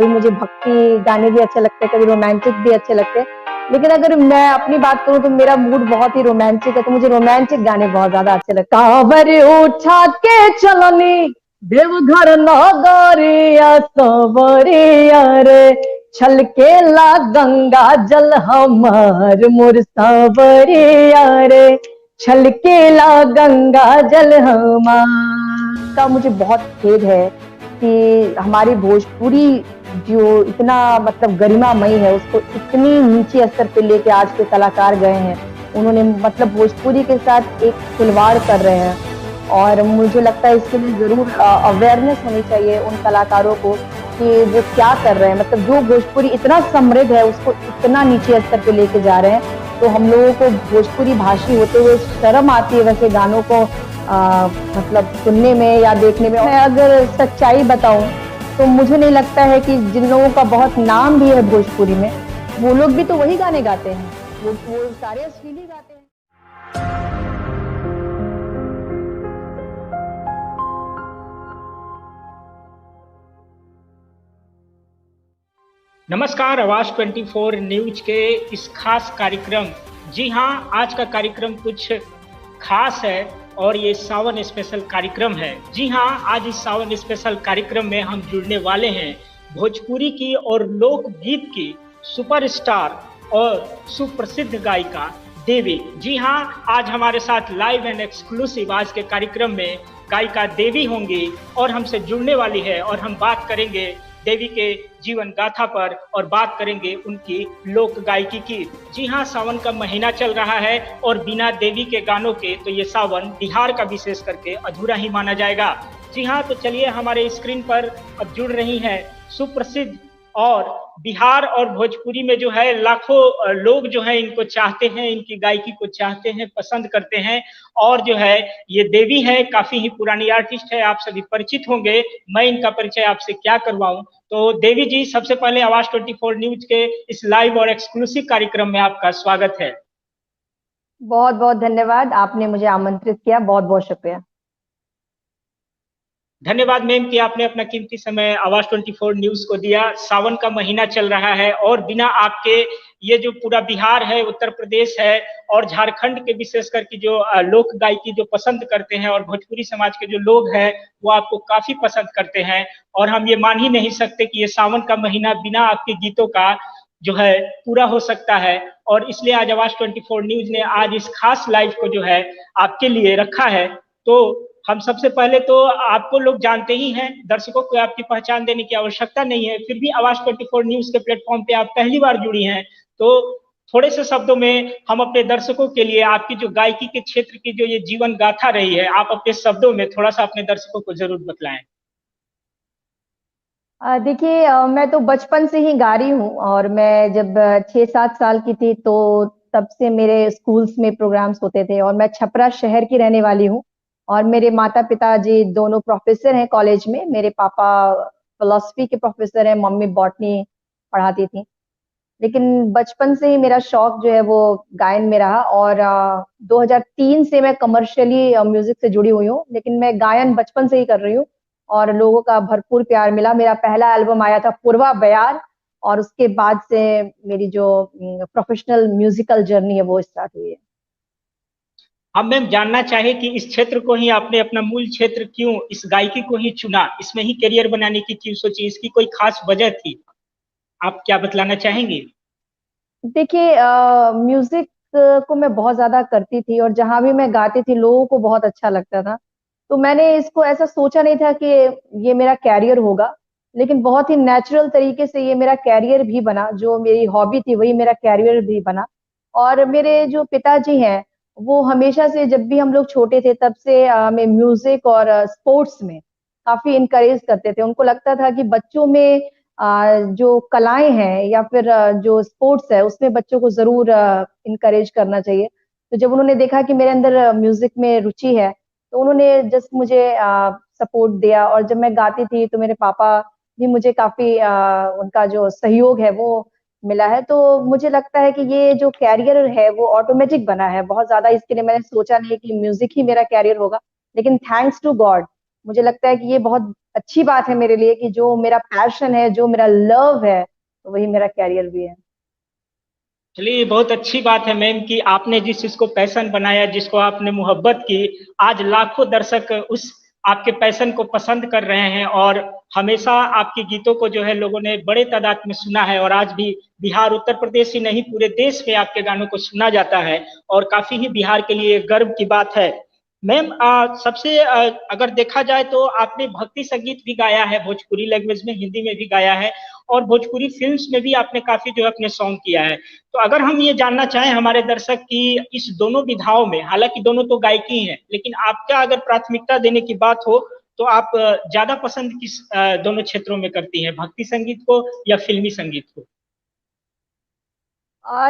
कभी मुझे भक्ति गाने भी अच्छे लगते हैं, कभी रोमांटिक भी अच्छे लगते हैं। लेकिन अगर मैं अपनी बात करूँ तो मेरा मूड बहुत ही रोमांटिक है, तो मुझे रोमांटिक गाने बहुत ज़्यादा अच्छे लगते हैं। कांवर उठा के चलनी देवघर नगरिया सवरिया रे, छलकेला गंगा जल हमार मोर सावरिया रे, छलकेला गंगा जल हमार। का मुझे बहुत खेद है कि हमारी भोजपुरी जो इतना मतलब गरिमामयी है, उसको इतनी नीचे स्तर पे लेके आज के कलाकार गए हैं। उन्होंने मतलब भोजपुरी के साथ एक खिलवाड़ कर रहे हैं और मुझे लगता है इसके लिए ज़रूर अवेयरनेस होनी चाहिए उन कलाकारों को कि वो क्या कर रहे हैं। मतलब जो भोजपुरी इतना समृद्ध है, उसको इतना नीचे स्तर पे लेके जा रहे हैं। तो हम लोगों को भोजपुरी भाषी होते हुए शर्म आती है वैसे गानों को मतलब सुनने में या देखने में। मैं अगर सच्चाई बताऊं तो मुझे नहीं लगता है कि जिन लोगों का बहुत नाम भी है भोजपुरी में, वो लोग भी तो वही गाने गाते हैं, वो सारे अश्लीली गाते हैं। नमस्कार, आवाज 24 न्यूज के इस खास कार्यक्रम, जी हाँ, आज का कार्यक्रम कुछ खास है और ये सावन स्पेशल कार्यक्रम है। जी हाँ, आज इस सावन स्पेशल कार्यक्रम में हम जुड़ने वाले हैं भोजपुरी की और लोकगीत की सुपरस्टार और सुप्रसिद्ध गायिका देवी। जी हाँ, आज हमारे साथ लाइव एंड एक्सक्लूसिव आज के कार्यक्रम में गायिका देवी होंगी और हमसे जुड़ने वाली है और हम बात करेंगे देवी के जीवन गाथा पर और बात करेंगे उनकी लोक गायकी की। जी हाँ, सावन का महीना चल रहा है और बिना देवी के गानों के तो ये सावन बिहार का विशेष करके अधूरा ही माना जाएगा। जी हाँ, तो चलिए हमारे स्क्रीन पर अब जुड़ रही हैं सुप्रसिद्ध और बिहार और भोजपुरी में जो है लाखों लोग जो है इनको चाहते हैं, इनकी गायकी को चाहते हैं, पसंद करते हैं और जो है ये देवी है, काफी ही पुरानी आर्टिस्ट है, आप सभी परिचित होंगे। मैं इनका परिचय आपसे क्या करवाऊं। तो देवी जी, सबसे पहले आवाज 24 न्यूज के इस लाइव और एक्सक्लूसिव कार्यक्रम में आपका स्वागत है। बहुत बहुत धन्यवाद, आपने मुझे आमंत्रित किया, बहुत बहुत शुक्रिया। धन्यवाद मैम कि आपने अपना कीमती समय आवाज 24 न्यूज को दिया। सावन का महीना चल रहा है और बिना आपके ये जो पूरा बिहार है, उत्तर प्रदेश है और झारखंड के विशेष करके जो लोक गायकी जो पसंद करते हैं और भोजपुरी समाज के जो लोग हैं वो आपको काफी पसंद करते हैं और हम ये मान ही नहीं सकते कि ये सावन का महीना बिना आपके गीतों का जो है पूरा हो सकता है। और इसलिए आज आवाज 24 न्यूज ने आज इस खास लाइव को जो है आपके लिए रखा है। तो हम सबसे पहले तो आपको लोग जानते ही हैं, दर्शकों को आपकी पहचान देने की आवश्यकता नहीं है, फिर भी आवाज 24 न्यूज के प्लेटफॉर्म पे आप पहली बार जुड़ी हैं, तो थोड़े से शब्दों में हम अपने दर्शकों के लिए आपकी जो गायकी के क्षेत्र की जो ये जीवन गाथा रही है, आप अपने शब्दों में थोड़ा सा अपने दर्शकों को जरूर बतलाएं। देखिए, मैं तो बचपन से ही गा रही हूँ और मैं जब 6-7 साल की थी तो तब से मेरे स्कूल्स में प्रोग्राम्स होते थे और मैं छपरा शहर की रहने वाली हूँ और मेरे माता-पिता जी दोनों प्रोफेसर हैं कॉलेज में। मेरे पापा फिलॉसफी के प्रोफेसर हैं, मम्मी बॉटनी पढ़ाती थी। लेकिन बचपन से ही मेरा शौक जो है वो गायन में रहा और 2003 से मैं कमर्शियली म्यूजिक से जुड़ी हुई हूँ, लेकिन मैं गायन बचपन से ही कर रही हूँ और लोगों का भरपूर प्यार मिला। मेरा पहला एल्बम आया था पूर्वा बयार और उसके बाद से मेरी जो प्रोफेशनल म्यूजिकल जर्नी है वो स्टार्ट हुई है। हम मैम जानना चाहे कि इस क्षेत्र को ही आपने अपना मूल क्षेत्र क्यों, इस गायकी को ही चुना, इसमें ही करियर बनाने की क्यों सोची, इसकी कोई खास वजह थी, आप क्या बतलाना चाहेंगे? देखिए, म्यूजिक को मैं बहुत ज्यादा करती थी और जहां भी मैं गाती थी लोगों को बहुत अच्छा लगता था। तो मैंने इसको ऐसा सोचा नहीं था कि ये मेरा कैरियर होगा, लेकिन बहुत ही नेचुरल तरीके से ये मेरा कैरियर भी बना। जो मेरी हॉबी थी वही मेरा कैरियर भी बना। और मेरे जो पिताजी हैं वो हमेशा से, जब भी हम लोग छोटे थे तब से हमें म्यूजिक और स्पोर्ट्स में काफी इनकरेज करते थे। उनको लगता था कि बच्चों में जो कलाएं हैं या फिर जो स्पोर्ट्स है उसमें बच्चों को जरूर इनकरेज करना चाहिए। तो जब उन्होंने देखा कि मेरे अंदर म्यूजिक में रुचि है तो उन्होंने जस्ट मुझे सपोर्ट दिया और जब मैं गाती थी तो मेरे पापा भी मुझे काफी उनका जो सहयोग है वो मिला है। तो मुझे लगता है कि ये जो कैरियर है वो ऑटोमेटिक बना है। बहुत ज्यादा इसके लिए मैंने सोचा नहीं कि म्यूजिक ही मेरा कैरियर होगा, लेकिन थैंक्स टू गॉड मुझे लगता है कि ये बहुत अच्छी बात है मेरे लिए कि जो मेरा पैशन है, जो मेरा लव है, तो वही मेरा कैरियर भी है। चलिए, ये बहुत अच्छी बात है मैम कि आपने जिस चीज को पैशन बनाया, जिसको आपने मोहब्बत की, आज लाखों दर्शक उस आपके पैशन को पसंद कर रहे हैं और हमेशा आपके गीतों को जो है लोगों ने बड़े तादाद में सुना है और आज भी बिहार, उत्तर प्रदेश ही नहीं पूरे देश में आपके गानों को सुना जाता है और काफी ही बिहार के लिए गर्व की बात है। मैम, सबसे अगर देखा जाए तो आपने भक्ति संगीत भी गाया है, भोजपुरी लैंग्वेज में, हिंदी में भी गाया है और भोजपुरी फिल्म्स में भी आपने काफी जो है अपने सॉन्ग किया है। तो अगर हम ये जानना चाहें हमारे दर्शक की इस दोनों विधाओं में, हालांकि दोनों तो गायकी हैं, लेकिन आपका अगर प्राथमिकता देने की बात हो तो आप ज्यादा पसंद किस दोनों क्षेत्रों में करती हैं, भक्ति संगीत को या फिल्मी संगीत को?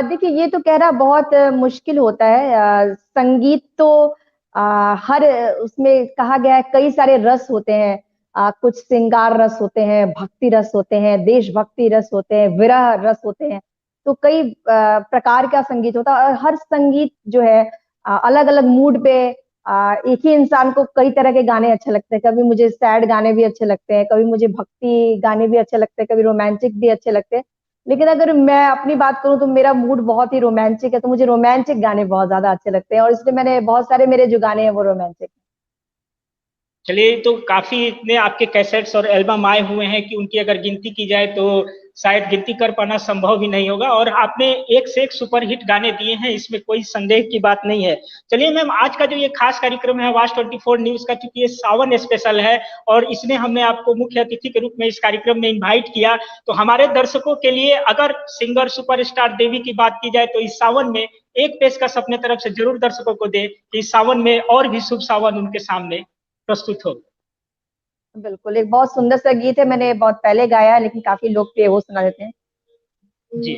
देखिए, ये तो कहना बहुत मुश्किल होता है। संगीत तो हर उसमें कहा गया है, कई सारे रस होते हैं। कुछ श्रृंगार रस होते हैं, भक्ति रस होते हैं, देशभक्ति रस होते हैं, विरह रस होते हैं। तो कई प्रकार का संगीत होता है और हर संगीत जो है अलग अलग मूड पे एक ही इंसान को कई तरह के गाने अच्छे लगते हैं। कभी मुझे सैड गाने भी अच्छे लगते हैं, कभी मुझे भक्ति गाने भी अच्छे लगते हैं, कभी रोमांटिक भी अच्छे लगते हैं। लेकिन अगर मैं अपनी बात करूं तो मेरा मूड बहुत ही रोमांटिक है, तो मुझे रोमांटिक गाने बहुत ज्यादा अच्छे लगते हैं और इसलिए मैंने बहुत सारे मेरे जो गाने हैं वो रोमांटिक। चलिए, तो काफी इतने आपके कैसेट्स और एल्बम आए हुए हैं कि उनकी अगर गिनती की जाए तो शायद गिनती कर पाना संभव भी नहीं होगा और आपने एक से एक सुपरहिट गाने दिए हैं, इसमें कोई संदेह की बात नहीं है। चलिए मैम, आज का जो ये खास कार्यक्रम है वाश 24 न्यूज का, क्योंकि ये सावन स्पेशल है और इसमें हमने आपको मुख्य अतिथि के रूप में इस कार्यक्रम में इन्वाइट किया, तो हमारे दर्शकों के लिए अगर सिंगर सुपरस्टार देवी की बात की जाए तो इस सावन में एक पेशकश अपने तरफ से जरूर दर्शकों को दे कि इस सावन में और भी शुभ सावन उनके सामने प्रस्तुत हो। बिल्कुल, एक बहुत सुंदर सा गीत है, मैंने बहुत पहले गाया है लेकिन काफी लोकप्रिय, वो सुना देते हैं। जी।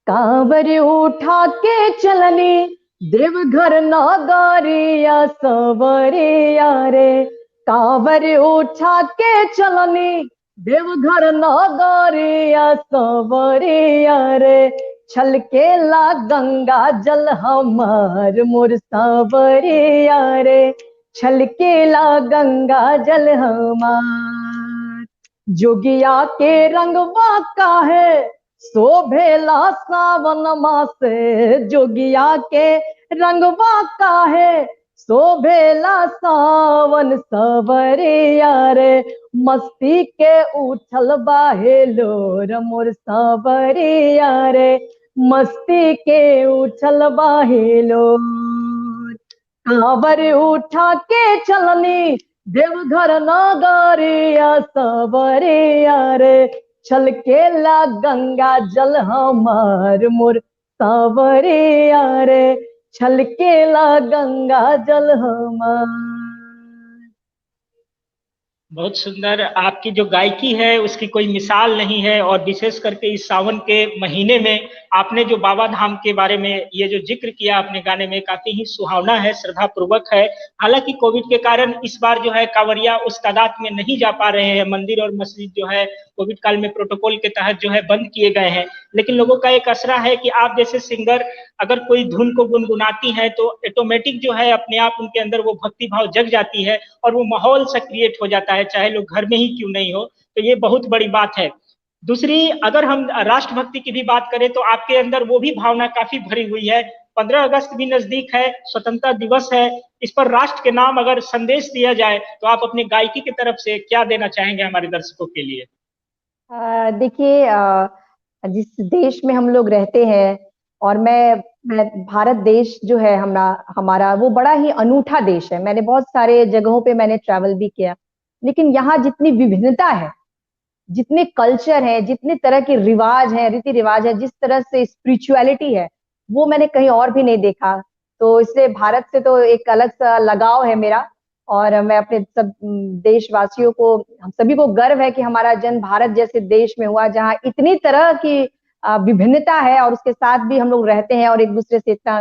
कांवर उठा के चलनी देवघर नागारिया सवरिया रे, कांवर उठा के चलनी देवघर नागारिया सवरिया रे, छलकेला गंगा जल हमार मोर सावरिया रे, छलकेला गंगा जल हमार, जोगिया के रंगवा का है शोभेला सावन मासे, जोगिया के रंगवा का है शोभेला सावन सवरिया रे, मस्ती के उछल बाहेलो मोर सावरिया रे, मस्ती के उछल बाहेलो, कांवर उठा के चलनी देवघर नगरिया सवरिया रे, छलकेला गंगा जल हमार मोर सावरिया रे, छलकेला गंगा जल हमार। बहुत सुंदर, आपकी जो गायकी है उसकी कोई मिसाल नहीं है और विशेष करके इस सावन के महीने में आपने जो बाबा धाम के बारे में ये जो जिक्र किया अपने गाने में, काफी ही सुहावना है, श्रद्धा पूर्वक है। हालांकि कोविड के कारण इस बार जो है कांवरिया उस तादाद में नहीं जा पा रहे हैं, मंदिर और मस्जिद जो है कोविड काल में प्रोटोकॉल के तहत जो है बंद किए गए हैं, लेकिन लोगों का एक असरा है कि आप जैसे सिंगर अगर कोई धुन को गुनगुनाती हैं तो ऑटोमेटिक जो है अपने आप उनके अंदर वो भक्ति भाव जग जाती है और वो माहौल सा क्रिएट हो जाता है, चाहे लोग घर में ही क्यों नहीं हो। तो ये बहुत बड़ी बात है। दूसरी, अगर हम राष्ट्रभक्ति की भी बात करें तो आपके अंदर वो भी भावना काफी भरी हुई है। 15 अगस्त भी नजदीक है, स्वतंत्रता दिवस है, इस पर राष्ट्र के नाम अगर संदेश दिया जाए तो आप अपनी गायकी की तरफ से क्या देना चाहेंगे हमारे दर्शकों के लिए? देखिए, जिस देश में हम लोग रहते हैं और मैं भारत देश जो है हमारा वो बड़ा ही अनूठा देश है। मैंने बहुत सारे जगहों पे मैंने ट्रैवल भी किया, लेकिन यहाँ जितनी विभिन्नता है, जितने कल्चर है, जितने तरह के रिवाज हैं, रीति रिवाज है, जिस तरह से स्पिरिचुअलिटी है, वो मैंने कहीं और भी नहीं देखा। तो इसलिए भारत से तो एक अलग सा लगाव है मेरा और मैं अपने सब देशवासियों को, हम सभी को गर्व है कि हमारा जन्म भारत जैसे देश में हुआ जहाँ इतनी तरह की विभिन्नता है और उसके साथ भी हम लोग रहते हैं और एक दूसरे से इतना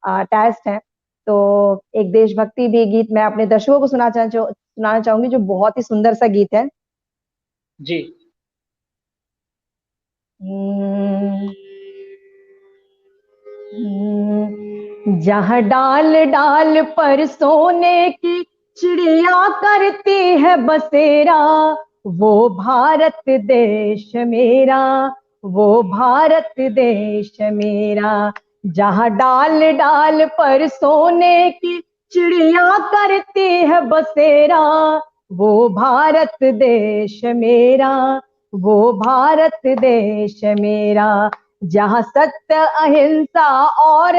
अटैच्ड है। तो एक देशभक्ति भी गीत मैं अपने दर्शकों को सुनाना चाहूंगी, जो बहुत ही सुंदर सा गीत है। जी। जहाँ डाल डाल पर सोने की चिड़िया करती है बसेरा, वो भारत देश मेरा, वो भारत देश मेरा। जहाँ डाल डाल पर सोने की चिड़िया करती है बसेरा, वो भारत देश मेरा, वो भारत देश मेरा। जहाँ सत्य अहिंसा और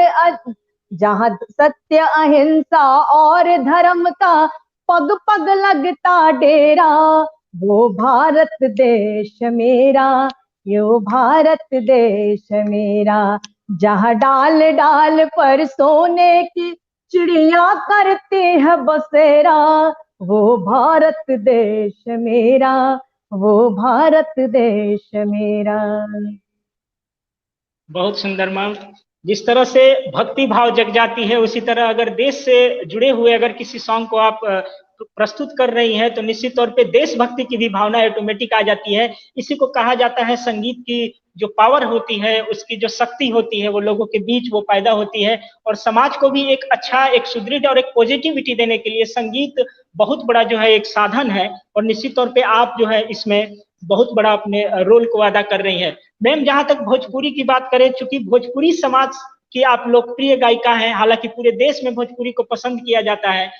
जहाँ सत्य अहिंसा और धर्म का पग पग लगता डेरा, वो भारत देश मेरा, यो भारत देश मेरा। जहाँ डाल डाल पर सोने की चिड़िया करती है बसेरा, वो भारत देश मेरा, वो भारत देश मेरा। बहुत सुंदर मैम। जिस तरह से भक्ति भाव जग जाती है, उसी तरह अगर देश से जुड़े हुए अगर किसी सॉन्ग को आप प्रस्तुत कर रही हैं तो निश्चित तौर पे देशभक्ति की भी भावना ऑटोमेटिक आ जाती है। इसी को कहा जाता है संगीत की जो पावर होती है, उसकी जो शक्ति होती है, वो लोगों के बीच वो पैदा होती है और समाज को भी एक अच्छा, एक सुदृढ़ और एक पॉजिटिविटी देने के लिए संगीत बहुत बड़ा जो है एक साधन है। और निश्चित तौर पे आप जो है इसमें बहुत बड़ा अपने रोल को अदा कर रही हैं। मैम, जहां तक भोजपुरी की बात करें, चूंकि भोजपुरी समाज की आप लोकप्रिय गायिका हैं, हालांकि पूरे देश में भोजपुरी को पसंद किया जाता है,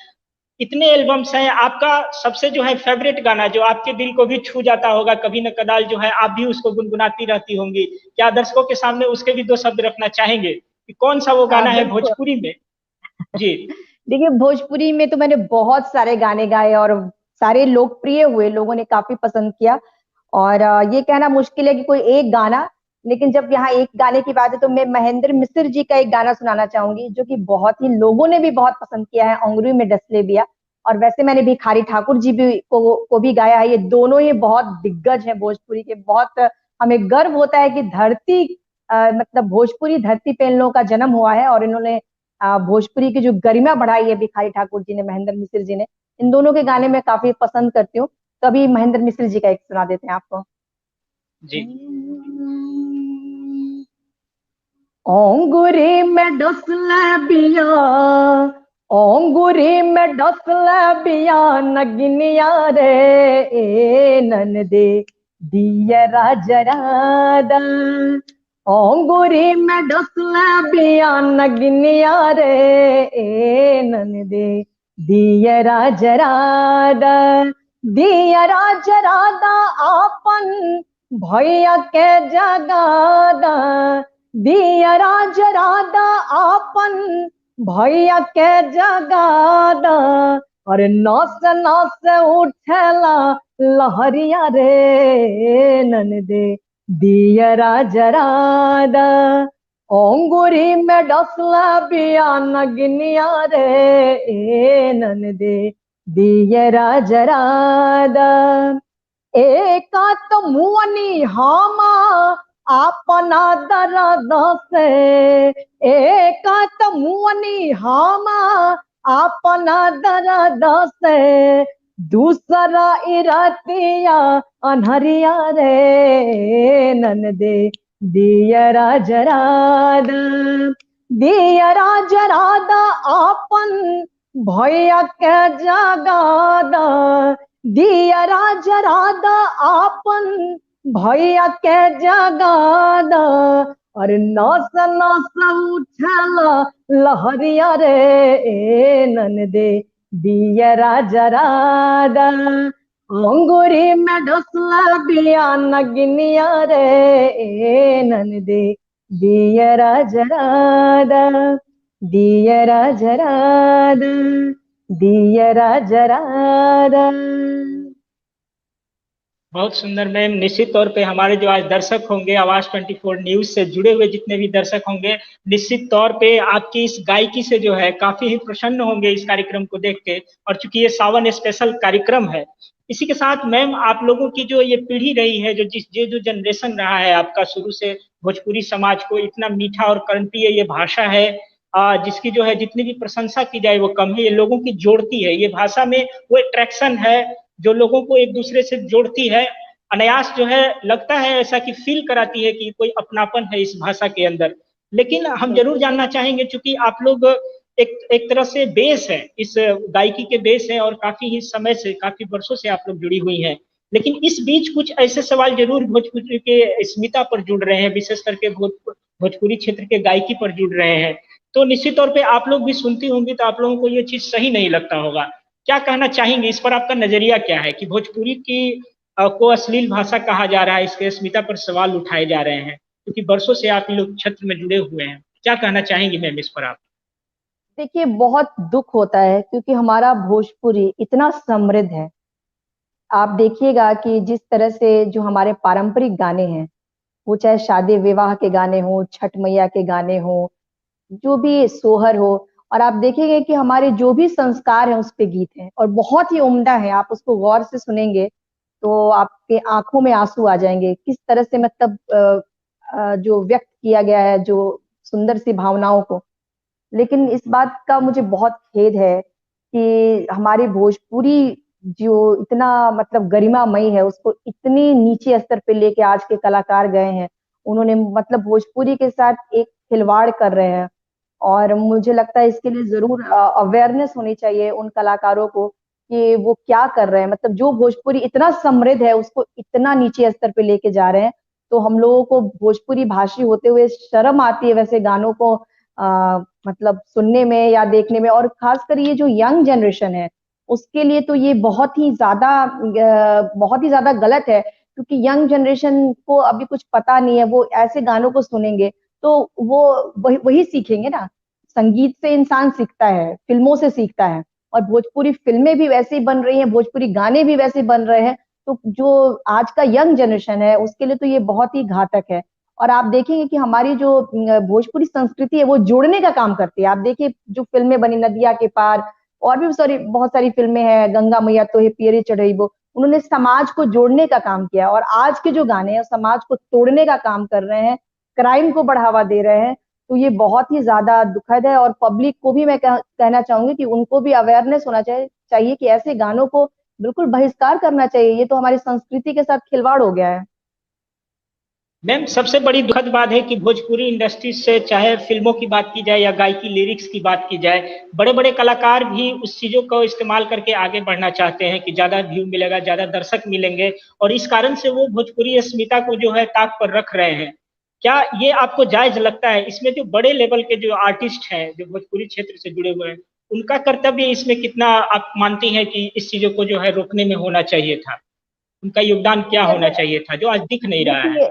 इतने एल्बम्स हैं, आपका सबसे जो है फेवरेट गाना जो आपके दिल को भी छू जाता होगा, कभी न कदाल जो है आप भी उसको गुनगुनाती रहती होंगी, क्या दर्शकों के सामने उसके भी दो शब्द रखना चाहेंगे कि कौन सा वो हाँ गाना है बिल्कुल। भोजपुरी में? जी। देखिए, भोजपुरी में तो मैंने बहुत सारे गाने गाए और सारे लोकप्रिय हुए, लोगों ने काफी पसंद किया। और ये कहना मुश्किल है कि कोई एक गाना, लेकिन जब यहाँ एक गाने की बात है तो मैं महेंद्र मिश्र जी का एक गाना सुनाना चाहूंगी, जो कि बहुत ही लोगों ने भी बहुत पसंद किया है, अंगुरी में डस ले बिया। और वैसे मैंने भिखारी ठाकुर जी भी को भी गाया है। ये दोनों ही बहुत दिग्गज हैं भोजपुरी के। बहुत हमें गर्व होता है कि धरती मतलब भोजपुरी धरती पे इन लोगों का जन्म हुआ है और इन्होंने भोजपुरी की जो गरिमा बढ़ाई है भिखारी ठाकुर जी ने, महेंद्र मिश्र जी ने। इन दोनों के गाने मैं काफी पसंद करती हूँ। कभी महेंद्र मिश्र जी का एक सुना देते हैं आपको। जी। ओंगुरी में डसले बिया, ओंगुरी में डसले बिया, नगिनिया रे ए ननदे दियरा जरादा। ओंगुरी में डसले बिया, नगिनिया रे ए ननदे दियरा जरादा। दियरा जरादा आपन भैया के जगादा, दियरा जरादा आपन भैया के जगादा। और नस नस उठेला लहरिया रे ननदे दियरा जरादा। ओंगुरी में डसला बिया, नगिनिया रे ए ननदे दियरा जरादा। एका तो मुअनी हामा अपना दर्द से, एका तो मुअनी हामा अपना दर्द से। दूसरा इरातिया अनहरिया रे ननदे दियरा जरादा। दियरा जरादा आपन भैया के जगादा। दियरा जरादा आपन भैया के जगादा। और नस नस उठला लहरिया रे ए ननदे दियरा जरादा। अंगूरी में डसला बिया, नगिनिया रे ए ननदे दियरा जरादा। दियरा जरादा, दियरा जरादा। बहुत सुंदर मैम। निश्चित तौर पे हमारे जो आज दर्शक होंगे, आवाज 24 न्यूज से जुड़े हुए जितने भी दर्शक होंगे, निश्चित तौर पे आपकी इस गायकी से जो है काफी ही प्रसन्न होंगे इस कार्यक्रम को देख के। और चूंकि ये सावन स्पेशल कार्यक्रम है, इसी के साथ मैम आप लोगों की जो ये पीढ़ी रही है, जो जनरेशन रहा है आपका शुरू से, भोजपुरी समाज को इतना मीठा और कर्णप्रिय ये भाषा है, जिसकी जो है जितनी भी प्रशंसा की जाए वो कम है। ये लोगों की जोड़ती है, ये भाषा में वो अट्रैक्शन है जो लोगों को एक दूसरे से जोड़ती है। अनायास जो है लगता है ऐसा कि फील कराती है कि कोई अपनापन है इस भाषा के अंदर। लेकिन हम जरूर जानना चाहेंगे, चूंकि आप लोग एक तरह से बेस है, इस गायकी के बेस है, और काफी ही समय से, काफी वर्षों से आप लोग जुड़ी हुई हैं। लेकिन इस बीच कुछ ऐसे सवाल जरूर भोजपुरी के अस्मिता पर जुड़ रहे हैं, विशेष करके भोजपुरी क्षेत्र के गायकी पर जुड़ रहे हैं। तो निश्चित तौर पे आप लोग भी सुनती होंगी, तो आप लोगों को ये चीज सही नहीं लगता होगा। क्या कहना चाहेंगे इस पर, आपका नजरिया क्या है कि भोजपुरी की को अश्लील भाषा कहा जा रहा है, इसके अस्मिता पर सवाल उठाए जा रहे हैं, क्योंकि वर्षों से आप लोग क्षेत्र में जुड़े हुए हैं। क्या कहना चाहेंगी मैम इस पर आप? देखिए, बहुत दुख होता है क्योंकि हमारा भोजपुरी इतना समृद्ध है। आप देखिएगा कि जिस तरह से जो हमारे पारंपरिक गाने हैं, वो चाहे शादी विवाह के गाने हो, छठ मैया के गाने हो, जो भी सोहर हो, और आप देखेंगे कि हमारे जो भी संस्कार हैं उस पे गीत हैं और बहुत ही उम्दा है। आप उसको गौर से सुनेंगे तो आपके आंखों में आंसू आ जाएंगे, किस तरह से मतलब जो व्यक्त किया गया है, जो सुंदर सी भावनाओं को। लेकिन इस बात का मुझे बहुत खेद है कि हमारी भोजपुरी जो इतना मतलब गरिमामयी है, उसको इतनी नीचे स्तर पे लेके आज के कलाकार गए हैं। उन्होंने मतलब भोजपुरी के साथ एक खिलवाड़ कर रहे हैं, और मुझे लगता है इसके लिए जरूर अवेयरनेस होनी चाहिए उन कलाकारों को कि वो क्या कर रहे हैं। मतलब जो भोजपुरी इतना समृद्ध है उसको इतना नीचे स्तर पे लेके जा रहे हैं। तो हम लोगों को भोजपुरी भाषी होते हुए शर्म आती है वैसे गानों को मतलब सुनने में या देखने में। और खासकर ये जो यंग जनरेशन है उसके लिए तो ये बहुत ही ज्यादा गलत है, क्योंकि यंग जनरेशन को अभी कुछ पता नहीं है। वो ऐसे गानों को सुनेंगे तो वो वही सीखेंगे ना। संगीत से इंसान सीखता है, फिल्मों से सीखता है, और भोजपुरी फिल्में भी वैसे ही बन रही हैं, भोजपुरी गाने भी वैसे बन रहे हैं। तो जो आज का यंग जनरेशन है उसके लिए तो ये बहुत ही घातक है। और आप देखेंगे कि हमारी जो भोजपुरी संस्कृति है वो जोड़ने का काम करती है। आप देखिए जो फिल्में बनी नदिया के पार, और भी बहुत सारी फिल्में हैं, गंगा मैया तो है पियरे चढ़ईबो, उन्होंने समाज को जोड़ने का काम किया। और आज के जो गाने हैं समाज को तोड़ने का काम कर रहे हैं, क्राइम को बढ़ावा दे रहे हैं। तो ये बहुत ही ज्यादा दुखद है। और पब्लिक को भी मैं कहना चाहूंगी कि उनको भी अवेयरनेस होना चाहिए कि ऐसे गानों को बिल्कुल बहिष्कार करना चाहिए। ये तो हमारी संस्कृति के साथ खिलवाड़ हो गया है। मैम, सबसे बड़ी दुखद बात है कि भोजपुरी इंडस्ट्री से, चाहे फिल्मों की बात की जाए या गायकी लिरिक्स की बात की जाए, बड़े बड़े कलाकार भी उस चीजों को इस्तेमाल करके आगे बढ़ना चाहते हैं कि ज्यादा व्यू मिलेगा, ज्यादा दर्शक मिलेंगे, और इस कारण से वो भोजपुरी अस्मिता को जो है ताक पर रख रहे हैं। क्या ये आपको जायज लगता है? इसमें जो बड़े लेवल के जो आर्टिस्ट हैं, जो भोजपुरी क्षेत्र से जुड़े हुए हैं, उनका कर्तव्य इसमें कितना आप मानती हैं कि इस चीजों को जो है रोकने में होना चाहिए था? उनका योगदान क्या देखिए होना अगर चाहिए था, जो आज दिख नहीं रहा है? देखिए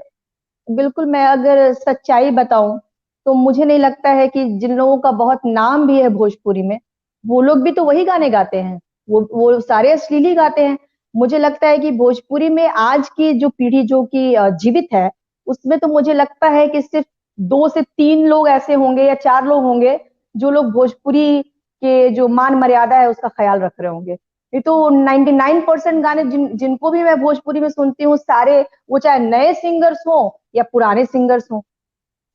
बिल्कुल, मैं अगर सच्चाई बताऊं तो मुझे नहीं लगता है कि जिन लोगों का बहुत नाम भी है भोजपुरी में, वो लोग भी तो वही गाने गाते हैं। वो सारे अश्लीली गाते हैं। मुझे लगता है कि भोजपुरी में आज की जो पीढ़ी जो कि जीवित है, उसमें तो मुझे लगता है कि सिर्फ 2 से 3 लोग ऐसे होंगे या 4 लोग होंगे जो लोग भोजपुरी के जो मान मर्यादा है उसका ख्याल रख रहे होंगे। नहीं तो 99% गाने जिनको भी मैं भोजपुरी में सुनती हूँ, सारे, वो चाहे नए सिंगर्स हो या पुराने सिंगर्स हो,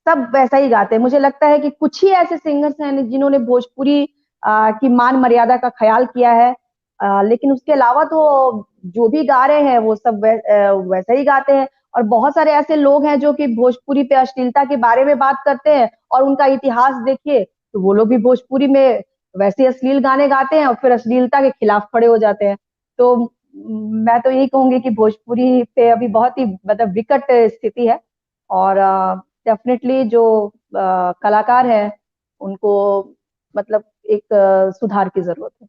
सब वैसा ही गाते हैं। मुझे लगता है कि कुछ ही ऐसे सिंगर्स हैं जिन्होंने भोजपुरी की मान मर्यादा का ख्याल किया है। लेकिन उसके अलावा तो जो भी गा रहे हैं वो सब वैसा ही गाते हैं। और बहुत सारे ऐसे लोग हैं जो कि भोजपुरी पे अश्लीलता के बारे में बात करते हैं, और उनका इतिहास देखिए तो वो लोग भी भोजपुरी में वैसे अश्लील गाने गाते हैं और फिर अश्लीलता के खिलाफ खड़े हो जाते हैं। तो मैं तो यही कहूंगी कि भोजपुरी पे अभी बहुत ही मतलब विकट स्थिति है। और डेफिनेटली जो कलाकार हैं उनको मतलब एक सुधार की जरूरत है।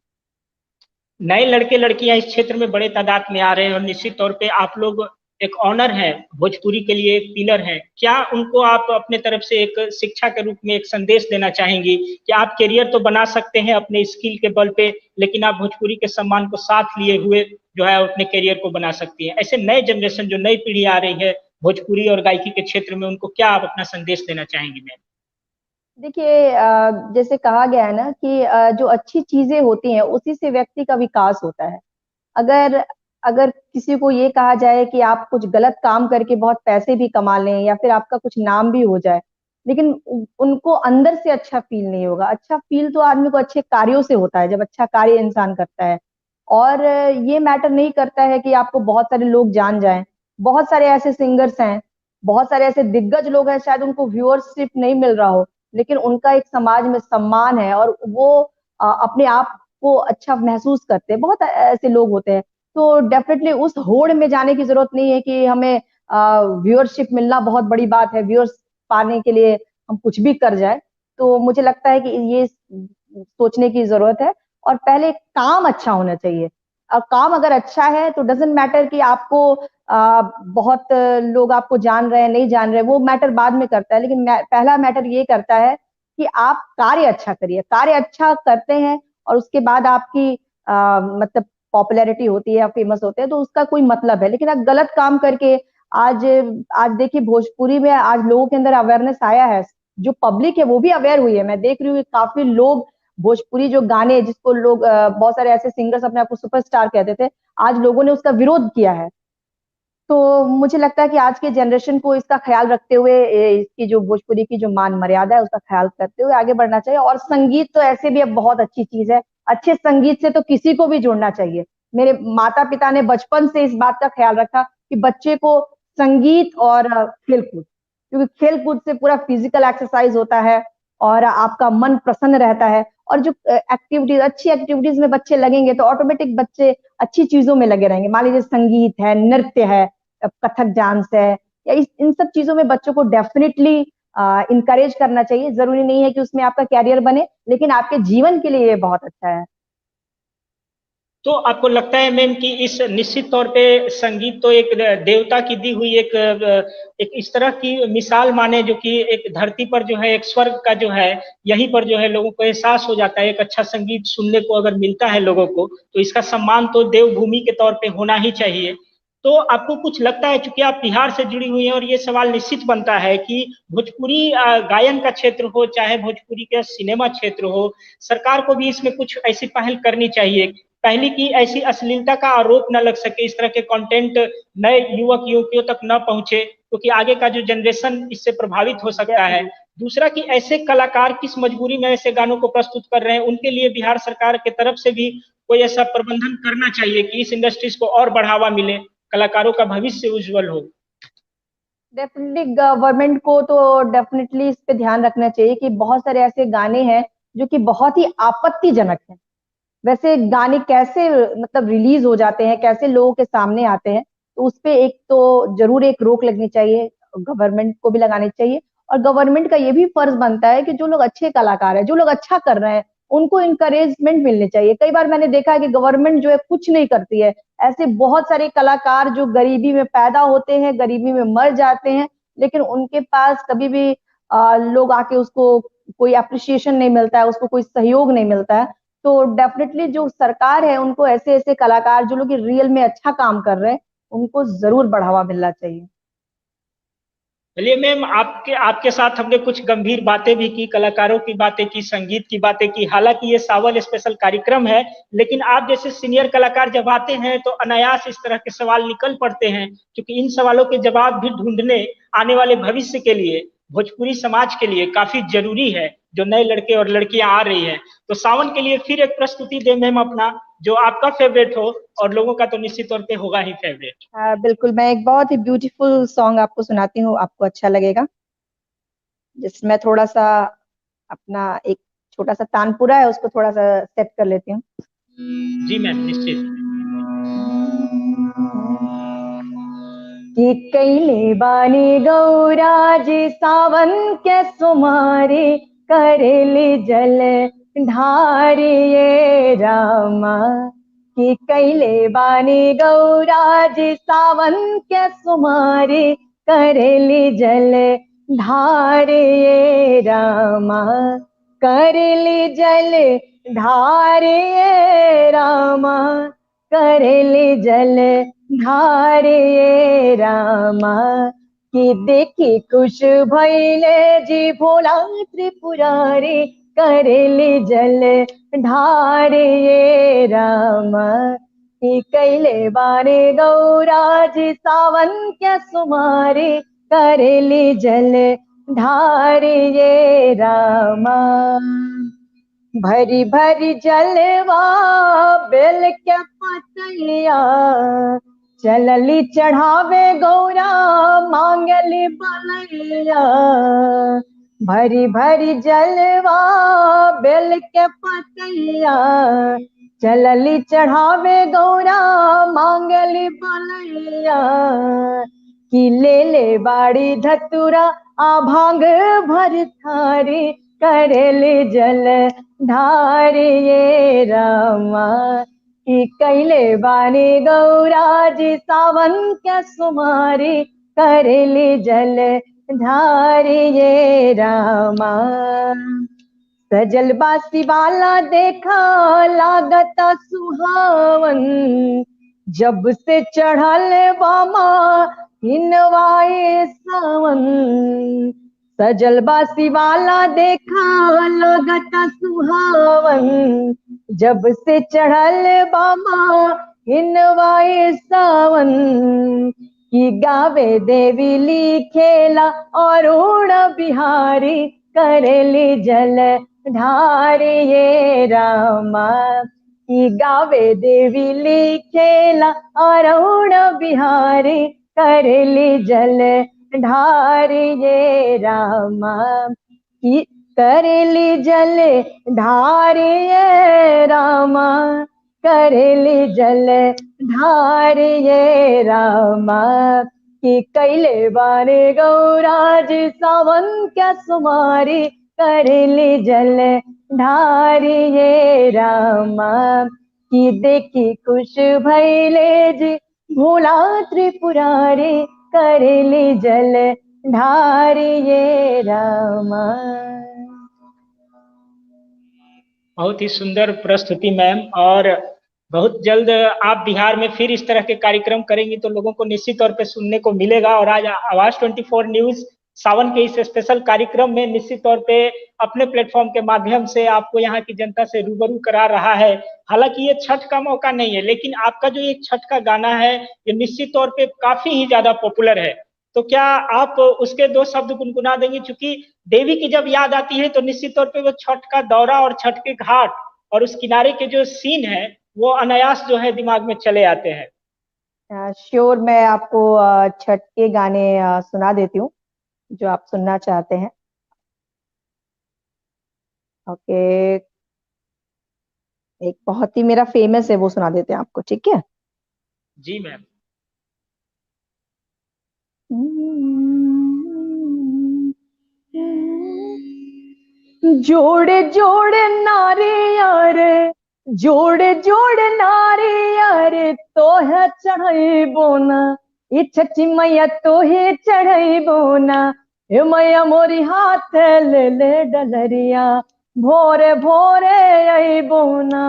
नए लड़के लड़कियां इस क्षेत्र में बड़े तादाद में आ रहे हैं, और निश्चित तौर पे आप लोग एक ऑनर है, भोजपुरी के लिए एक पिलर है। क्या उनको आप अपने तरफ से एक शिक्षा के रूप में एक संदेश देना चाहेंगी कि आप करियर तो बना सकते हैं अपने स्किल के बल पे, लेकिन आप भोजपुरी के सम्मान को साथ लिए हुए जो है अपने करियर को बना सकती हैं? ऐसे नए जनरेशन, जो नई पीढ़ी आ रही है भोजपुरी और गायकी के क्षेत्र में, उनको क्या आप अपना संदेश देना चाहेंगी मैम? देखिए जैसे कहा गया है ना कि जो अच्छी चीजें होती हैं उसी से व्यक्ति का विकास होता है। अगर अगर किसी को ये कहा जाए कि आप कुछ गलत काम करके बहुत पैसे भी कमा लें या फिर आपका कुछ नाम भी हो जाए, लेकिन उनको अंदर से अच्छा फील नहीं होगा। अच्छा फील तो आदमी को अच्छे कार्यों से होता है, जब अच्छा कार्य इंसान करता है। और ये मैटर नहीं करता है कि आपको बहुत सारे लोग जान जाएं। बहुत सारे ऐसे सिंगर्स हैं, बहुत सारे ऐसे दिग्गज लोग हैं, शायद उनको व्यूअरशिप नहीं मिल रहा हो, लेकिन उनका एक समाज में सम्मान है और वो अपने आप को अच्छा महसूस करते हैं। बहुत ऐसे लोग होते हैं। तो डेफिनेटली उस होड़ में जाने की जरूरत नहीं है कि हमें व्यूअरशिप मिलना बहुत बड़ी बात है, व्यूअर्स पाने के लिए हम कुछ भी कर जाए। तो मुझे लगता है कि ये सोचने की जरूरत है और पहले काम अच्छा होना चाहिए। और काम अगर अच्छा है तो डजेंट मैटर कि आपको बहुत लोग आपको जान रहे हैं नहीं जान रहे हैं, वो मैटर बाद में करता है, लेकिन पहला मैटर ये करता है कि आप कार्य अच्छा करिए। कार्य अच्छा करते हैं और उसके बाद आपकी मतलब पॉपुलैरिटी होती है या फेमस होते हैं तो उसका कोई मतलब है। लेकिन आप गलत काम करके आज आज देखिए भोजपुरी में आज लोगों के अंदर अवेयरनेस आया है, जो पब्लिक है वो भी अवेयर हुई है। मैं देख रही हूँ काफी लोग भोजपुरी जो गाने जिसको लोग बहुत सारे ऐसे सिंगर्स अपने आप को सुपरस्टार कहते थे, आज लोगों ने उसका विरोध किया है। तो मुझे लगता है कि आज के जनरेशन को इसका ख्याल रखते हुए इसकी जो भोजपुरी की जो मान मर्यादा है उसका ख्याल करते हुए आगे बढ़ना चाहिए। और संगीत तो ऐसे भी अब बहुत अच्छी चीज है, अच्छे संगीत से तो किसी को भी जुड़ना चाहिए। मेरे माता पिता ने बचपन से इस बात का ख्याल रखा कि बच्चे को संगीत और खेलकूद, क्योंकि खेलकूद से पूरा फिजिकल एक्सरसाइज होता है और आपका मन प्रसन्न रहता है। और जो एक्टिविटीज अच्छी एक्टिविटीज में बच्चे लगेंगे तो ऑटोमेटिक बच्चे अच्छी चीजों में लगे रहेंगे। मान लीजिए संगीत है, नृत्य है, कथक डांस है, या इन सब चीजों में बच्चों को डेफिनेटली इंकरेज करना चाहिए। जरूरी नहीं है कि उसमें आपका कैरियर बने, लेकिन आपके जीवन के लिए ये बहुत अच्छा है। तो आपको लगता है मैम कि इस निश्चित तौर पे संगीत तो एक देवता की दी हुई एक इस तरह की मिसाल माने, जो कि एक धरती पर जो है एक स्वर्ग का जो है यहीं पर जो है लोगों को एहसास हो जाता है। एक अच्छा संगीत सुनने को अगर मिलता है लोगों को तो इसका सम्मान तो देवभूमि के तौर पे होना ही चाहिए। तो आपको कुछ लगता है, चूंकि आप बिहार से जुड़ी हुई हैं, और ये सवाल निश्चित बनता है कि भोजपुरी गायन का क्षेत्र हो चाहे भोजपुरी का सिनेमा क्षेत्र हो, सरकार को भी इसमें कुछ ऐसी पहल करनी चाहिए। पहली की ऐसी अश्लीलता का आरोप न लग सके, इस तरह के कंटेंट नए युवक युवतियों तक न पहुंचे, क्योंकि आगे का जो जनरेशन इससे प्रभावित हो सकता है। दूसरा कि ऐसे कलाकार किस मजबूरी में ऐसे गानों को प्रस्तुत कर रहे हैं, उनके लिए बिहार सरकार की तरफ से भी कोई ऐसा प्रबंधन करना चाहिए कि इस इंडस्ट्रीज को और बढ़ावा मिले, कलाकारों का भविष्य उज्जवल हो। डेफिनेटली गवर्नमेंट को तो डेफिनेटली इस पे ध्यान रखना चाहिए कि बहुत सारे ऐसे गाने हैं जो कि बहुत ही आपत्तिजनक हैं। वैसे गाने कैसे मतलब रिलीज हो जाते हैं, कैसे लोगों के सामने आते हैं, तो उस पे एक तो जरूर एक रोक लगनी चाहिए, गवर्नमेंट को भी लगानी चाहिए। और गवर्नमेंट का ये भी फर्ज बनता है कि जो लोग अच्छे कलाकार हैं, जो लोग अच्छा कर रहे हैं, उनको इंकरेजमेंट मिलनी चाहिए। कई बार मैंने देखा है कि गवर्नमेंट जो है कुछ नहीं करती है। ऐसे बहुत सारे कलाकार जो गरीबी में पैदा होते हैं, गरीबी में मर जाते हैं, लेकिन उनके पास कभी भी लोग आके उसको कोई अप्रिसिएशन नहीं मिलता है, उसको कोई सहयोग नहीं मिलता है। तो डेफिनेटली जो सरकार है उनको ऐसे ऐसे कलाकार जो लोग रियल में अच्छा काम कर रहे हैं उनको जरूर बढ़ावा मिलना चाहिए। चलिए मैम, आपके आपके साथ हमने कुछ गंभीर बातें भी की, कलाकारों की बातें की, संगीत की बातें की। हालांकि ये सावन स्पेशल कार्यक्रम है, लेकिन आप जैसे सीनियर कलाकार जब आते हैं तो अनायास इस तरह के सवाल निकल पड़ते हैं, क्योंकि इन सवालों के जवाब भी ढूंढने आने वाले भविष्य के लिए, भोजपुरी समाज के लिए काफी जरूरी है, जो नए लड़के और लड़कियां आ रही हैं। तो सावन के लिए फिर एक प्रस्तुति दे मैम अपना, जो आपका फेवरेट हो, और लोगों का तो निश्चित तौर पे होगा ही फेवरेट। बिल्कुल, मैं एक बहुत ही ब्यूटीफुल सॉन्ग आपको सुनाती हूँ, आपको अच्छा लगेगा। जिसमें थोड़ा सा अपना एक छोटा सा तानपुरा है उसको थोड़ा सा सेट कर लेती हूँ। जी मैम, निश्चित। कि कैले बानी गौरा जी सावन के सुमारे करेले जल ढारिये रामा। कि कैले बानी गौरा जी सावन के सुमारे करेले जल ढारिये रामा। करेले जल ढारिये रामा। करेले जल ढारे रामा। कि देखी खुश भैले जी भोला त्रिपुरारी करेले जल ढारे रामा। कि कैले बारे गौरा जी सावन के सुमारे करेले जल ढारे रामा। भरी भरी जलवा बेल के पतैया चलली चढ़ावे गौरा मांगली बलैया। भरी भरी जलवा बेल के पतैया चलली चढ़ावे गौरा मांगली बलैया कि ले बाड़ी धतुरा आ भांग भर थारी करेली जल ढारी ये रामा कि कैले बानी गौरा जी सावन के सुमारी करेली जल ढारी ये रामा सजल बासी वाला देखा लागता सुहावन जब से चढ़ल बामा हिनवाए सावन सजल बासी वाला देखा लागता सुहावन जब से चढ़ल बामा हिनवाए सावन की गावे देवी लिखेला और बिहारी करेली जल ढारी ये रामा की गावे देवी लिखेला और बिहारी करेली जल ढारी ये रामा की करेली जल ढारी ये रामा करेली जल ढारी ये रामा कि कैले बारे गौराज सावन क्या सुमारी करेली जल ढारी ये रामा कि देखी खुश भैले जी भोला त्रिपुरारी करेली जल ढारी ये रामा। बहुत ही सुंदर प्रस्तुति मैम, और बहुत जल्द आप बिहार में फिर इस तरह के कार्यक्रम करेंगी तो लोगों को निश्चित तौर पे सुनने को मिलेगा। और आज आवाज 24 न्यूज सावन के इस स्पेशल कार्यक्रम में निश्चित तौर पे अपने प्लेटफॉर्म के माध्यम से आपको यहाँ की जनता से रूबरू करा रहा है। हालांकि ये छठ का मौका नहीं है, लेकिन आपका जो एक छठ का गाना है ये निश्चित तौर पे काफी ही ज्यादा पॉपुलर है, तो क्या आप उसके दो शब्द गुनगुना देंगे? क्योंकि देवी की जब याद आती है तो निश्चित तौर पे वो छठ का दौरा और छठ के घाट और उस किनारे के जो सीन है वो अनायास जो है दिमाग में चले आते हैं। श्योर, मैं आपको छठ के गाने सुना देती हूँ जो आप सुनना चाहते हैं। ओके, एक बहुत ही मेरा फेमस है वो सुना देते हैं आपको, ठीक है? जी मैम। जोड़े जोड़े नारी यार, जोड़े जोड़े नारी यार, तो है चढ़ाई बोना ये छठी मैया तो है चढ़ाई बोना। हे मैया मोरी हाथ ले ले डलरिया भोरे भोरे आई बोना।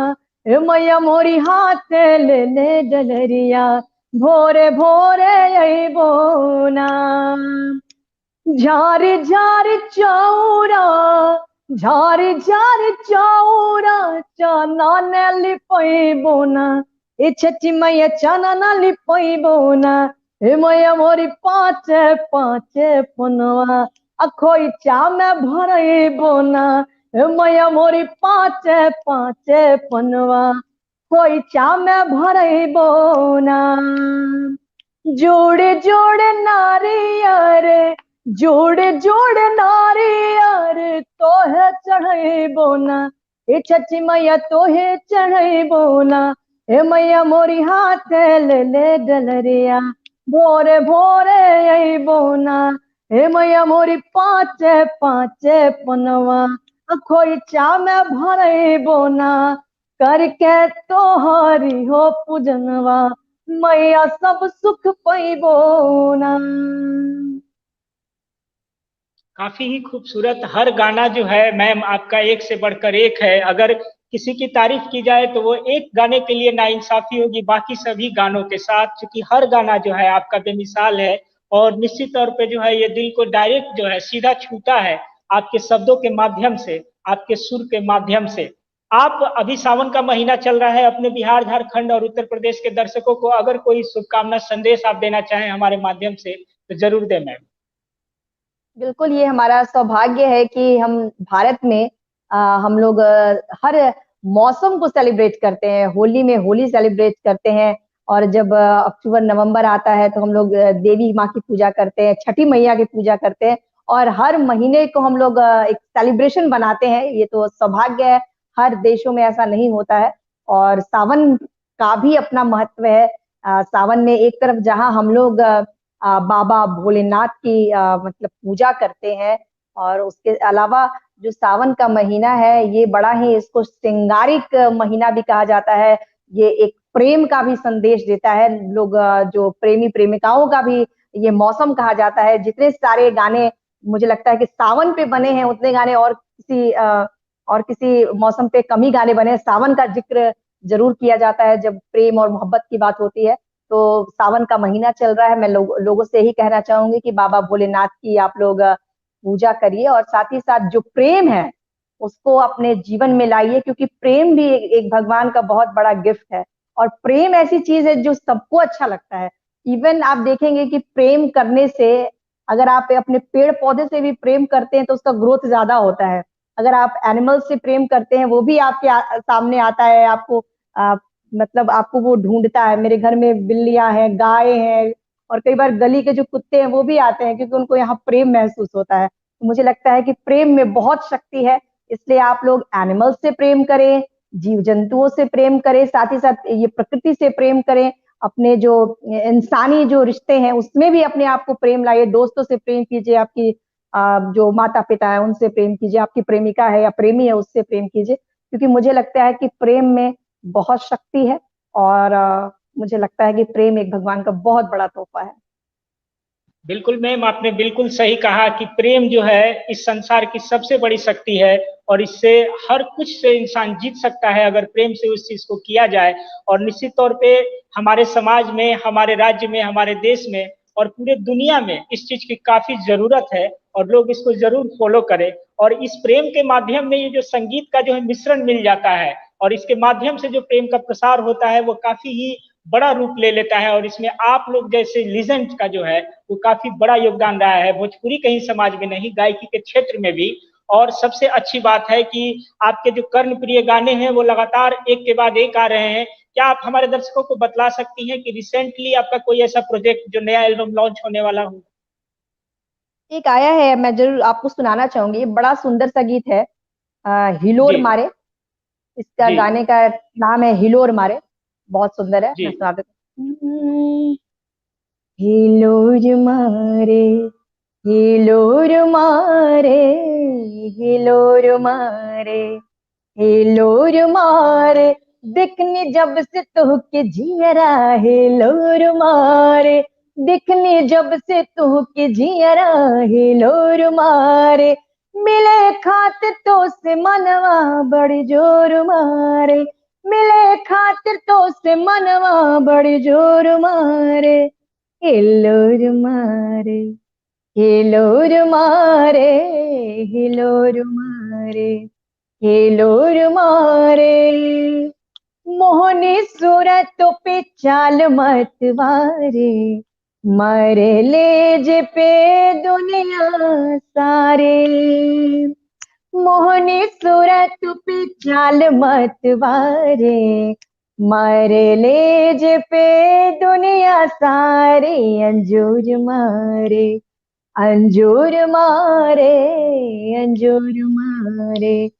हे मैया मोरी हाथ ले ले डलरिया भोरे भोरे आई बोना। झारी झारी चौरा, झारी झारी चौरा, चना ने लिपई बोना ए छठी मैया चना न लिपई बोना। हे मैया मोरी पाँच पाँच पनवा अखोई चा में भरई बोना। हे मैया मोरी पाँच पाँच पनवा खोई चा में भरई बोना। जोड़े जोड़े नारियर, जोड़े जोड़े नारियर, तो है चढ़ई बोना ए छठी मैया तो है चढ़ई बोना। हे मैया मोरी हाथ ले ले डलरिया भोरे भोरे आई बोना। हे मैया मोरी पाँच पाँच पनवा खोई चा में भरई बोना। करके तोहरी हो पूजनवा मैया सब सुख पैबोना। काफी ही खूबसूरत हर गाना जो है मैम आपका एक से बढ़कर एक है। अगर किसी की तारीफ की जाए तो वो एक गाने के लिए नाइंसाफी होगी बाकी सभी गानों के साथ, क्योंकि हर गाना जो है आपका बेमिसाल है और निश्चित तौर पे जो है ये दिल को डायरेक्ट जो है सीधा छूता है आपके शब्दों के माध्यम से, आपके सुर के माध्यम से। आप अभी सावन का महीना चल रहा है, अपने बिहार, झारखंड और उत्तर प्रदेश के दर्शकों को अगर कोई शुभकामना संदेश आप देना चाहें हमारे माध्यम से तो जरूर दें मैम। बिल्कुल, ये हमारा सौभाग्य है कि हम भारत में हम लोग हर मौसम को सेलिब्रेट करते हैं। होली में होली सेलिब्रेट करते हैं और जब अक्टूबर नवंबर आता है तो हम लोग देवी माँ की पूजा करते हैं, छठी मैया की पूजा करते हैं और हर महीने को हम लोग एक सेलिब्रेशन बनाते हैं। ये तो सौभाग्य है, हर देशों में ऐसा नहीं होता है। और सावन का भी अपना महत्व है। सावन में एक तरफ जहां हम लोग बाबा भोलेनाथ की मतलब पूजा करते हैं, और उसके अलावा जो सावन का महीना है ये बड़ा ही, इसको श्रृंगारिक महीना भी कहा जाता है। ये एक प्रेम का भी संदेश देता है। लोग जो प्रेमी प्रेमिकाओं का भी ये मौसम कहा जाता है। जितने सारे गाने मुझे लगता है कि सावन पे बने हैं, उतने गाने और किसी मौसम पे कम ही गाने बने हैं। सावन का जिक्र जरूर किया जाता है जब प्रेम और मोहब्बत की बात होती है। तो सावन का महीना चल रहा है, मैं लोगों से यही कहना चाहूंगी कि बाबा भोलेनाथ की आप लोग पूजा करिए, और साथ ही साथ जो प्रेम है उसको अपने जीवन में लाइए, क्योंकि प्रेम भी एक भगवान का बहुत बड़ा गिफ्ट है। और प्रेम ऐसी चीज है जो सबको अच्छा लगता है। इवन आप देखेंगे कि प्रेम करने से, अगर आप अपने पेड़ पौधे से भी प्रेम करते हैं तो उसका ग्रोथ ज्यादा होता है। अगर आप एनिमल से प्रेम करते हैं, वो भी आपके सामने आता है, आपको मतलब आपको वो ढूंढता है। मेरे घर में बिल्लियां हैं, गाय हैं, और कई बार गली के जो कुत्ते हैं वो भी आते हैं, क्योंकि उनको यहाँ प्रेम महसूस होता है। तो मुझे लगता है कि प्रेम में बहुत शक्ति है। इसलिए आप लोग एनिमल्स से प्रेम करें, जीव जंतुओं से प्रेम करें, साथ ही साथ ये प्रकृति से प्रेम करें। अपने जो इंसानी जो रिश्ते हैं उसमें भी अपने आप को प्रेम लाइए। दोस्तों से प्रेम कीजिए, आपकी जो माता पिता है उनसे प्रेम कीजिए, आपकी प्रेमिका है या प्रेमी है उससे प्रेम कीजिए, क्योंकि मुझे लगता है कि प्रेम में बहुत शक्ति है। और मुझे लगता है कि प्रेम एक भगवान का बहुत बड़ा तोहफा है। बिल्कुल मैम, आपने बिल्कुल सही कहा कि प्रेम जो है इस संसार की सबसे बड़ी शक्ति है, और इससे हर कुछ से इंसान जीत सकता है अगर प्रेम से उस चीज को किया जाए। और निश्चित तौर पे हमारे समाज में, हमारे राज्य में, हमारे देश में और पूरे दुनिया में इस चीज की काफी जरूरत है, और लोग इसको जरूर फॉलो करें। और इस प्रेम के माध्यम में ये जो संगीत का जो है मिश्रण मिल जाता है, और इसके माध्यम से जो प्रेम का प्रसार होता है वो काफी ही बड़ा रूप ले लेता है। और इसमें आप लोग जैसे लीजेंड का जो है वो काफी बड़ा योगदान रहा है, भोजपुरी के ही समाज में नहीं, गायकी के क्षेत्र में भी। और सबसे अच्छी बात है कि आपके जो कर्ण प्रिय गाने हैं वो लगातार एक के बाद एक आ रहे हैं। क्या आप हमारे दर्शकों को बतला सकती हैं कि रिसेंटली आपका कोई ऐसा प्रोजेक्ट जो नया एल्बम लॉन्च होने वाला हो? एक आया है, मैं जरूर आपको सुनाना चाहूंगी। ये बड़ा सुंदर सा गीत है, हिलोर जी मारे। इसका जी गाने का नाम है हिलोर मारे। बहुत सुंदर है, जी। मैं सुना देती हूँ। हिलोर मारे, हिलोर मारे, हिलोर मारे, हिलोर मारे, दिखनी जब से तू के जियरा, हिलोर मारे, दिखनी जब से तू के जियरा, हिलोर मारे, मिले खातिर तो से मनवा बड़ी जोर मारे, मिले खातिर तो से मनवा बड़ी जोर मारे, हिलोर मारे, हिलोर मारे, हिलोर मारे, हिलोर मारे, मोहनी सूरत पे चाल मतवारे, मरे लेज पे दुनिया सारे, मोहनी सूरत पे चाल मतवारे, मरे लेज पे दुनिया सारे, अंजूर मारे, अंजूर मारे, अंजूर मारे,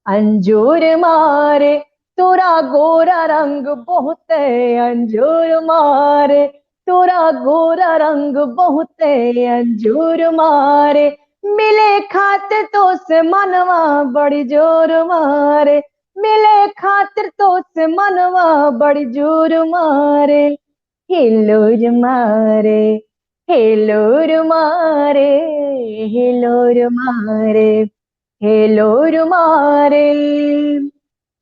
अंजूर मारे, तोरा गोरा रंग बहुत है, अंजूर मारे, तोरा गोरा रंग बहुत है, अंजूर मारे, मिले खातिर तो से मनवा बड़ी जोर मारे, मिले खातिर तो से मनवा बड़ी जोर मारे, हिलोर मारे, हिलोर मारे, हिलोर मारे, हिलोर मारे,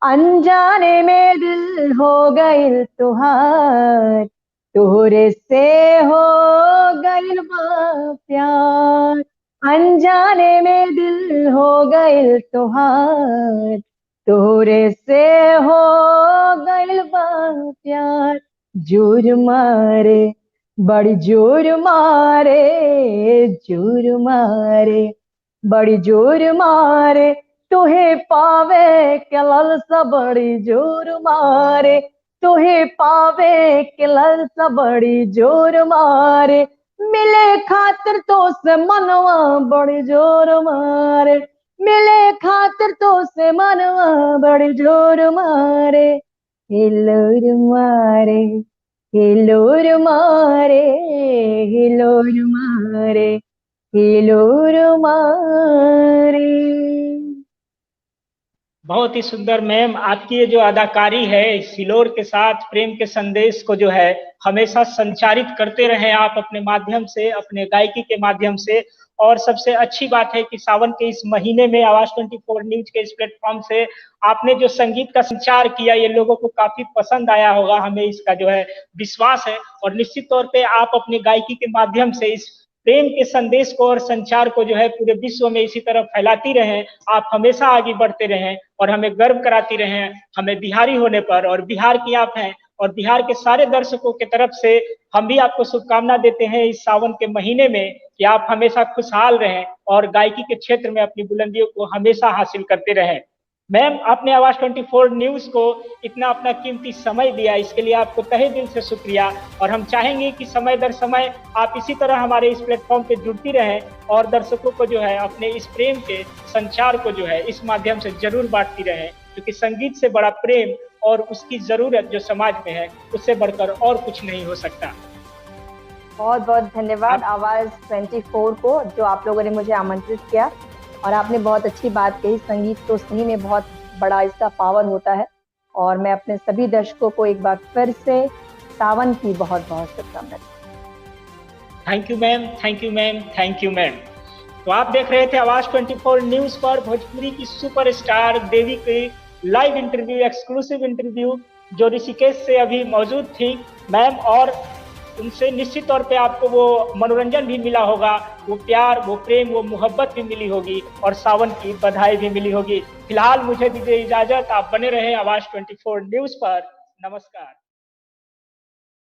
अनजाने में दिल हो गइल तुहार, तोहरे से हो गइल बा प्यार, अनजाने में दिल हो गइल तुहार, तोहरे से हो गइल बा प्यार, जोर मारे, बड़ी जोर मारे, जोर मारे, बड़ी जोर मारे, तुहे पावे के ललसा बड़ी जोर मारे, तुहे पावे के ललसा बड़ी जोर मारे, मिले खातिर तो से मनवा बड़ी जोर मारे, मिले खातिर तो से मनवा बड़ी जोर मारे, हिलोर मारे, हिलोर मारे, हिलोर मारे, हिलोर मारे। बहुत ही सुंदर मैम, आपकी ये जो अदाकारी है, सिलोर के साथ प्रेम के संदेश को जो है हमेशा संचारित करते रहे आप अपने माध्यम से, अपने गायकी के माध्यम से। और सबसे अच्छी बात है कि सावन के इस महीने में आवाज 24 न्यूज के इस प्लेटफॉर्म से आपने जो संगीत का संचार किया, ये लोगों को काफी पसंद आया होगा, हमें इसका जो है विश्वास है। और निश्चित तौर पे आप अपनी गायकी के माध्यम से इस प्रेम के संदेश को और संचार को जो है पूरे विश्व में इसी तरह फैलाती रहें। आप हमेशा आगे बढ़ते रहें और हमें गर्व कराती रहें, हमें बिहारी होने पर। और बिहार की आप हैं, और बिहार के सारे दर्शकों की तरफ से हम भी आपको शुभकामना देते हैं इस सावन के महीने में कि आप हमेशा खुशहाल रहें और गायकी के क्षेत्र में अपनी बुलंदियों को हमेशा हासिल करते रहें। मैम, आपने आवाज 24 न्यूज को इतना अपना कीमती समय दिया, इसके लिए आपको तहे दिल से शुक्रिया। और हम चाहेंगे कि समय दर समय आप इसी तरह हमारे इस प्लेटफॉर्म पे जुड़ती रहें और दर्शकों को जो है अपने इस प्रेम के संचार को जो है इस माध्यम से जरूर बांटती रहें, क्योंकि संगीत से बड़ा प्रेम और उसकी जरूरत जो समाज में है, उससे बढ़कर और कुछ नहीं हो सकता। बहुत बहुत धन्यवाद आवाज 24 को, जो आप लोगों ने मुझे आमंत्रित किया। और आपने बहुत अच्छी बात कही, संगीत तो सही में बहुत बड़ा इसका पावर होता है। और मैं अपने सभी दर्शकों को एक बार फिर से सावन की बहुत बहुत शुभकामनाएं। Thank you ma'am, thank you ma'am, thank you ma'am. तो आप देख रहे थे आवाज 24 न्यूज पर भोजपुरी की सुपरस्टार देवी की लाइव इंटरव्यू, एक्सक्लूसिव इंटरव्यू, जो ऋषिकेश से अभी मौजूद थी मैम। और उनसे निश्चित तौर पे आपको वो मनोरंजन भी मिला होगा, वो प्यार, वो प्रेम, वो मोहब्बत भी मिली होगी और सावन की बधाई भी मिली होगी। फिलहाल मुझे दीजिए इजाजत, आप बने रहे आवाज 24 न्यूज पर। नमस्कार।